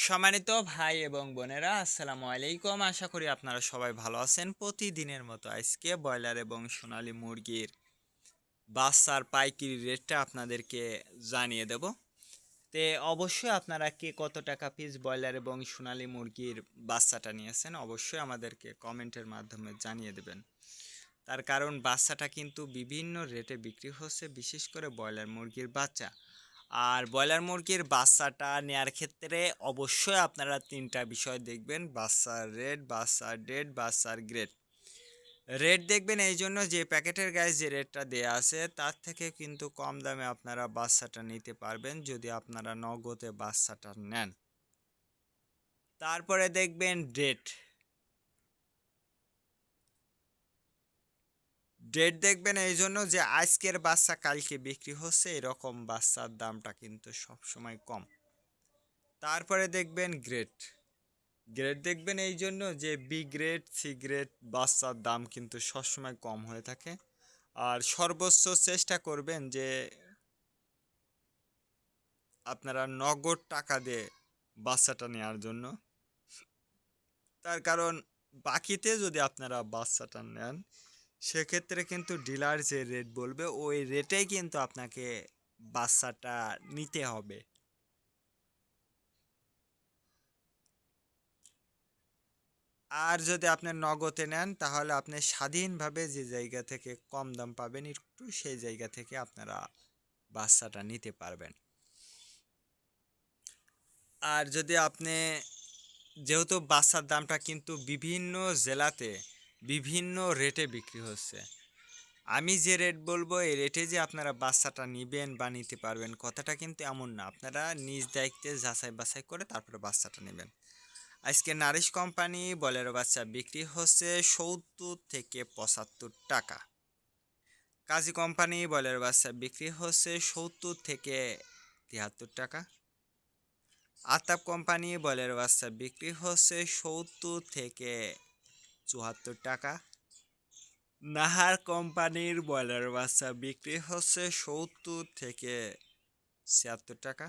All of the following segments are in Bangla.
সম্মানিত ভাই এবং বোনেরা, আসসালামু আলাইকুম। আশা করি আপনারা সবাই ভালো আছেন। প্রতিদিনের মতো আজকে ব্রয়লার এবং সোনালী মুরগির বাচ্চার পাইকারি রেটটা আপনাদেরকে জানিয়ে দেব। তে অবশ্যই আপনারা কে কত টাকা পিস ব্রয়লার এবং সোনালী মুরগির বাচ্চাটা নিয়েছেন অবশ্যই আমাদেরকে কমেন্টের মাধ্যমে জানিয়ে দেবেন। তার কারণ বাচ্চাটা কিন্তু বিভিন্ন রেটে বিক্রি হচ্ছে, বিশেষ করে ব্রয়লার মুরগির বাচ্চা। আর ব্রয়লার মুরগির বাচ্চাটা নেয়ার ক্ষেত্রে অবশ্যই আপনারা তিনটা বিষয় দেখবেন: বাচ্চার রেট, বাচ্চার ডেট, বাচ্চার গ্রেড। রেট দেখবেন এই জন্য যে প্যাকেটের গায়ে যে রেটটা দেয়া আছে তার থেকে কিন্তু কম দামে আপনারা বাচ্চাটা নিতে পারবেন যদি আপনারা নগদে বাচ্চাটা নেন। তারপরে দেখবেন ডেট। ডেট দেখবেন এই জন্য যে আজকের বাচ্চা কালকে বিক্রি হচ্ছে, এরকম বাচ্চার দামটা কিন্তু সবসময় কম। তারপরে দেখবেন গ্রেড। গ্রেড দেখবেন এই জন্য যে বি গ্রেড, সি গ্রেড বাচ্চার দাম কিন্তু সবসময় কম হয়ে থাকে। আর সর্বোচ্চ চেষ্টা করবেন যে আপনারা নগদ টাকা দিয়ে বাচ্চাটা নেওয়ার জন্য। তার কারণ বাকিতে যদি আপনারা বাচ্চাটা নেন সেক্ষেত্রে কিন্তু ডিলার যে রেট বলবে ওই রেটেই কিন্তু আপনাকে বাচ্চাটা নিতে হবে। আর যদি আপনি নগদে নেন তাহলে আপনি স্বাধীনভাবে যে জায়গা থেকে কম দাম পাবেন একটু সেই জায়গা থেকে আপনারা বাচ্চাটা নিতে পারবেন। আর যদি আপনি, যেহেতু বাচ্চার দামটা কিন্তু বিভিন্ন জেলাতে বিভিন্ন রেটে বিক্রি হচ্ছে, আমি যে রেট বলবো এই রেটে যে আপনারা বাচ্চাটা নেবেন বা নিতে পারবেন কথাটা কিন্তু এমন না। আপনারা নিজ দায়িত্বে যাচাই বাছাই করে তারপরে বাচ্চাটা নেবেন। আজকে নারিশ কোম্পানি বলেরো বাচ্চা বিক্রি হচ্ছে 70 থেকে 75 টাকা। কাজী কোম্পানি বলেরো বাচ্চা বিক্রি হচ্ছে 70 থেকে 73 টাকা। আতাপ কোম্পানি বলেরো বাচ্চা বিক্রি হচ্ছে 70 থেকে 74 টাকা। নাহার কোম্পানির ব্রয়লার বাচ্চা বিক্রি হচ্ছে 70 থেকে 76 টাকা।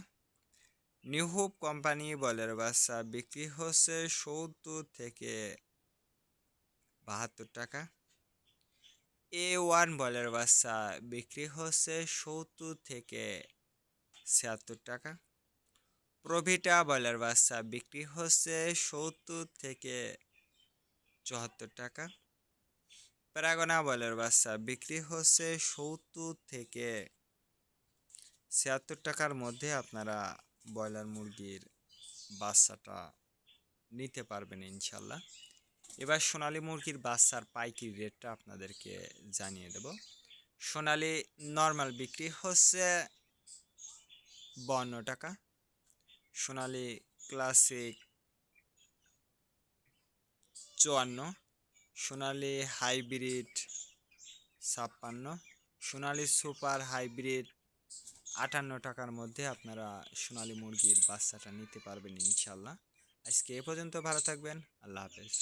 নিউ হোপ কোম্পানি ব্রয়লার বাচ্চা বিক্রি হচ্ছে 70 থেকে 72 টাকা। A1 ব্রয়লার বাচ্চা বিক্রি হচ্ছে 70 থেকে 76 টাকা। প্রভিটা ব্রয়লার বাচ্চা বিক্রি হচ্ছে 70 থেকে 74 টাকা। প্যারাগনা ব্রয়লার বাচ্চা বিক্রি হচ্ছে 70 থেকে 76 টাকার মধ্যে আপনারা ব্রয়লার মুরগির বাচ্চাটা নিতে পারবেন ইনশাল্লাহ। এবার সোনালী মুরগির বাচ্চার পাইকারি রেটটা আপনাদেরকে জানিয়ে দেব। সোনালী নর্মাল বিক্রি হচ্ছে 52 টাকা। সোনালী ক্লাসিক 54, সোনালী হাইব্রিড 56, সোনালী সুপার হাইব্রিড 58 টাকার মধ্যে আপনারা সোনালী মুরগির বাচ্চাটা নিতে পারবেন ইনশাল্লাহ। আজকে এ পর্যন্ত, ভালো থাকবেন, আল্লাহ হাফেজ।